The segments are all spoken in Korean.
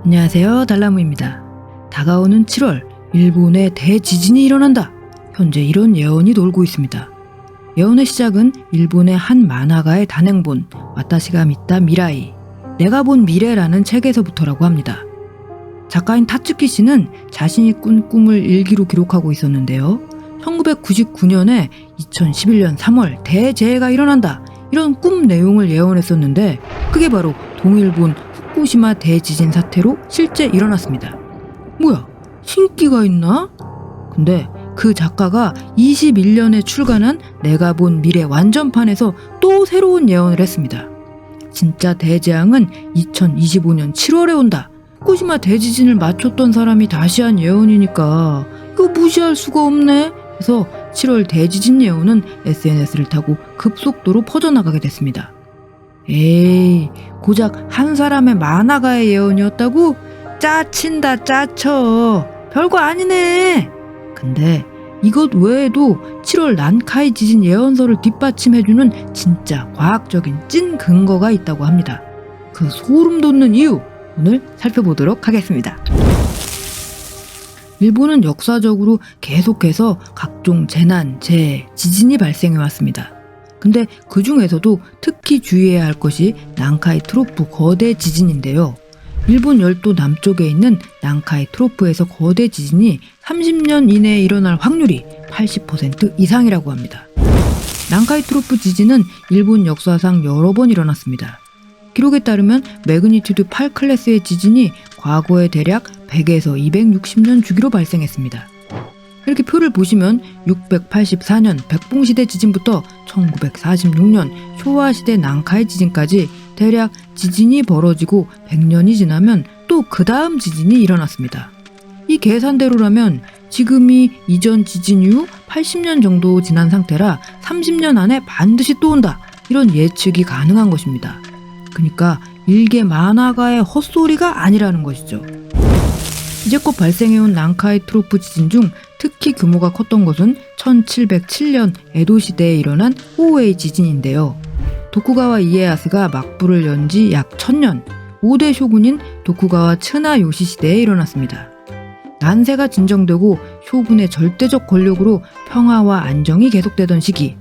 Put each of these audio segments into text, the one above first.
안녕하세요, 달나무입니다. 다가오는 7월, 일본에 대지진이 일어난다. 현재 이런 예언이 돌고 있습니다. 예언의 시작은 일본의 한 만화가의 단행본 와타시가 미타 미라이, 내가 본 미래라는 책에서부터라고 합니다. 작가인 타츠키 씨는 자신이 꾼 꿈을 일기로 기록하고 있었는데요. 1999년에 2011년 3월 대재해가 일어난다, 이런 꿈 내용을 예언했었는데 그게 바로 동일본 후쿠시마 대지진 사태로 실제 일어났습니다. 뭐야, 신기가 있나? 근데 그 작가가 21년에 출간한 내가 본 미래 완전판에서 또 새로운 예언을 했습니다. 진짜 대재앙은 2025년 7월에 온다. 후쿠시마 대지진을 맞췄던 사람이 다시 한 예언이니까 이거 무시할 수가 없네. 그래서 7월 대지진 예언은 SNS를 타고 급속도로 퍼져나가게 됐습니다. 에이, 고작 한 사람의 만화가의 예언이었다고? 짜친다 짜쳐. 별거 아니네. 근데 이것 외에도 7월 난카이 지진 예언서를 뒷받침해주는 진짜 과학적인 찐 근거가 있다고 합니다. 그 소름 돋는 이유 오늘 살펴보도록 하겠습니다. 일본은 역사적으로 계속해서 각종 재난, 재해, 지진이 발생해왔습니다. 근데 그 중에서도 특히 주의해야 할 것이 난카이 트로프 거대 지진인데요. 일본 열도 남쪽에 있는 난카이 트로프에서 거대 지진이 30년 이내에 일어날 확률이 80% 이상이라고 합니다. 난카이 트로프 지진은 일본 역사상 여러 번 일어났습니다. 기록에 따르면 매그니튜드 8 클래스의 지진이 과거에 대략 100에서 260년 주기로 발생했습니다. 이렇게 표를 보시면 684년 백봉시대 지진부터 1946년 쇼와시대 난카이 지진까지 대략 지진이 벌어지고 100년이 지나면 또 그 다음 지진이 일어났습니다. 이 계산대로라면 지금이 이전 지진 이후 80년 정도 지난 상태라 30년 안에 반드시 또 온다, 이런 예측이 가능한 것입니다. 그러니까 일개 만화가의 헛소리가 아니라는 것이죠. 이제껏 발생해온 난카이 트로프 지진 중 특히 규모가 컸던 것은 1707년 에도 시대에 일어난 호웨이 지진인데요. 도쿠가와 이에야스가 막부를 연 지 약 1000년, 5대 쇼군인 도쿠가와 츠나요시 시대에 일어났습니다. 난세가 진정되고 쇼군의 절대적 권력으로 평화와 안정이 계속되던 시기,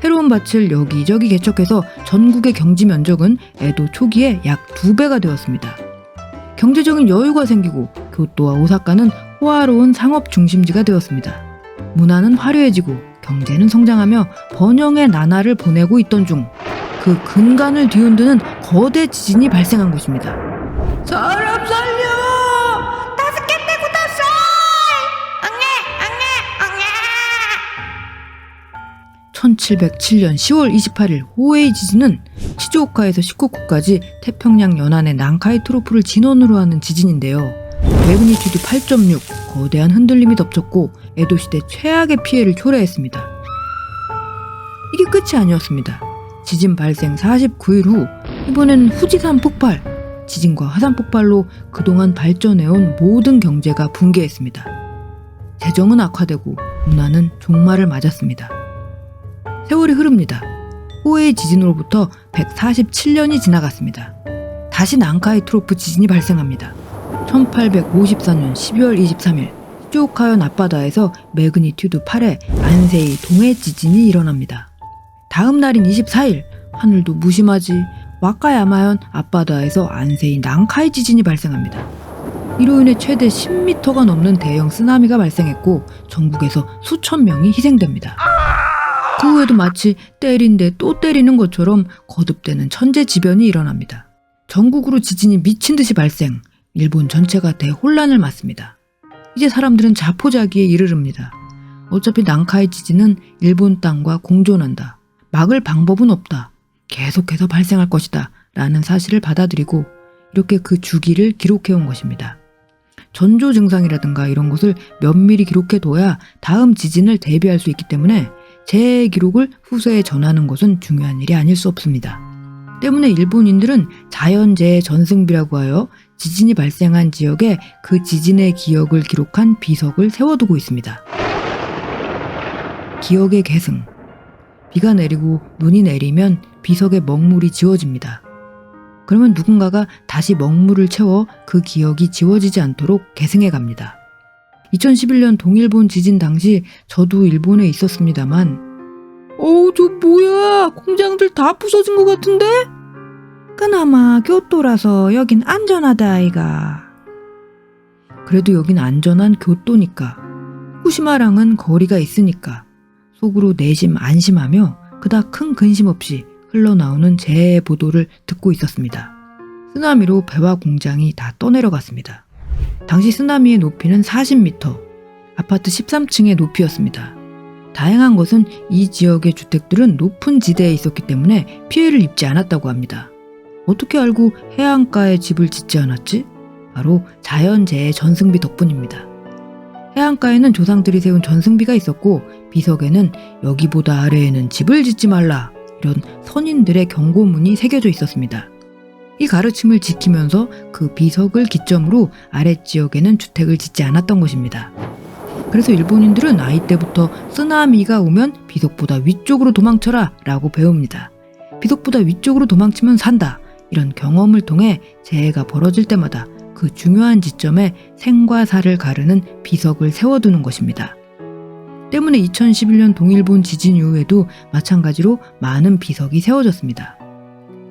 새로운 밭을 여기저기 개척해서 전국의 경지 면적은 에도 초기에 약 2배가 되었습니다. 경제적인 여유가 생기고 교토와 오사카는 호화로운 상업 중심지가 되었습니다. 문화는 화려해지고 경제는 성장하며 번영의 나날을 보내고 있던 중 그 근간을 뒤흔드는 거대 지진이 발생한 것입니다. 사람 살려! 1707년 10월 28일 호웨이 지진은 시즈오카에서 시코쿠까지 태평양 연안의 난카이 트로프를 진원으로 하는 지진인데요. 매그니튜드 8.6, 거대한 흔들림이 덮쳤고 에도 시대 최악의 피해를 초래했습니다. 이게 끝이 아니었습니다. 지진 발생 49일 후 이번엔 후지산 폭발, 지진과 화산 폭발로 그동안 발전해온 모든 경제가 붕괴했습니다. 재정은 악화되고 문화는 종말을 맞았습니다. 세월이 흐릅니다. 호웨이 지진으로부터 147년이 지나갔습니다. 다시 난카이 트로프 지진이 발생합니다. 1854년 12월 23일 시즈오카현 앞바다에서 매그니튜드 8의 안세이 동해 지진이 일어납니다. 다음 날인 24일 하늘도 무심하지 와카야마현 앞바다에서 안세이 난카이 지진이 발생합니다. 이로 인해 최대 10m가 넘는 대형 쓰나미가 발생했고 전국에서 수천 명이 희생됩니다. 그 후에도 마치 때린데 또 때리는 것처럼 거듭되는 천재지변이 일어납니다. 전국으로 지진이 미친 듯이 발생, 일본 전체가 대혼란을 맞습니다. 이제 사람들은 자포자기에 이르릅니다. 어차피 난카이 지진은 일본 땅과 공존한다. 막을 방법은 없다. 계속해서 발생할 것이다. 라는 사실을 받아들이고 이렇게 그 주기를 기록해온 것입니다. 전조 증상이라든가 이런 것을 면밀히 기록해둬야 다음 지진을 대비할 수 있기 때문에 재해 기록을 후세에 전하는 것은 중요한 일이 아닐 수 없습니다. 때문에 일본인들은 자연재해 전승비라고 하여 지진이 발생한 지역에 그 지진의 기억을 기록한 비석을 세워두고 있습니다. 기억의 계승. 비가 내리고 눈이 내리면 비석의 먹물이 지워집니다. 그러면 누군가가 다시 먹물을 채워 그 기억이 지워지지 않도록 계승해 갑니다. 2011년 동일본 지진 당시 저도 일본에 있었습니다만 저 뭐야, 공장들 다 부서진 것 같은데? 그나마 교토라서 여긴 안전하다 아이가. 그래도 여긴 안전한 교토니까, 후쿠시마랑은 거리가 있으니까 속으로 내심 안심하며 그닥 큰 근심 없이 흘러나오는 재해 보도를 듣고 있었습니다. 쓰나미로 배와 공장이 다 떠내려갔습니다. 당시 쓰나미의 높이는 40m, 아파트 13층의 높이였습니다. 다행한 것은 이 지역의 주택들은 높은 지대에 있었기 때문에 피해를 입지 않았다고 합니다. 어떻게 알고 해안가에 집을 짓지 않았지? 바로 자연재해 전승비 덕분입니다. 해안가에는 조상들이 세운 전승비가 있었고 비석에는 여기보다 아래에는 집을 짓지 말라, 이런 선인들의 경고문이 새겨져 있었습니다. 이 가르침을 지키면서 그 비석을 기점으로 아랫지역에는 주택을 짓지 않았던 것입니다. 그래서 일본인들은 아이 때부터 쓰나미가 오면 비석보다 위쪽으로 도망쳐라 라고 배웁니다. 비석보다 위쪽으로 도망치면 산다, 이런 경험을 통해 재해가 벌어질 때마다 그 중요한 지점에 생과 사를 가르는 비석을 세워두는 것입니다. 때문에 2011년 동일본 지진 이후에도 마찬가지로 많은 비석이 세워졌습니다.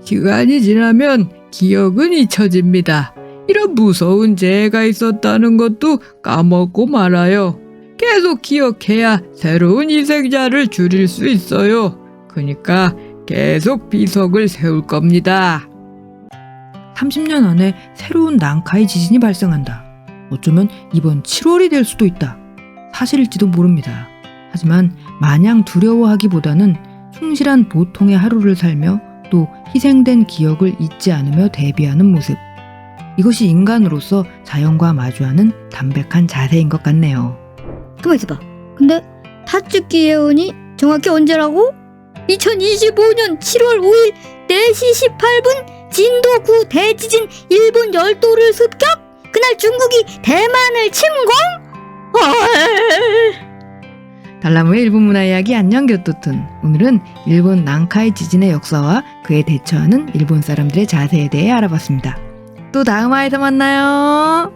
시간이 지나면 기억은 잊혀집니다. 이런 무서운 재해가 있었다는 것도 까먹고 말아요. 계속 기억해야 새로운 희생자를 줄일 수 있어요. 그러니까 계속 비석을 세울 겁니다. 30년 안에 새로운 난카이 지진이 발생한다. 어쩌면 이번 7월이 될 수도 있다. 사실일지도 모릅니다. 하지만 마냥 두려워하기보다는 충실한 보통의 하루를 살며 또 희생된 기억을 잊지 않으며 대비하는 모습. 이것이 인간으로서 자연과 마주하는 담백한 자세인 것 같네요. 가만 있어봐. 근데 타츠키 예언이 정확히 언제라고? 2025년 7월 5일 4시 18분 진도 9 대지진 일본 열도를 습격? 그날 중국이 대만을 침공? 달나무의 일본 문화 이야기 안녕 교토툰. 오늘은 일본 난카이 지진의 역사와 그에 대처하는 일본 사람들의 자세에 대해 알아봤습니다. 또 다음 화에서 만나요.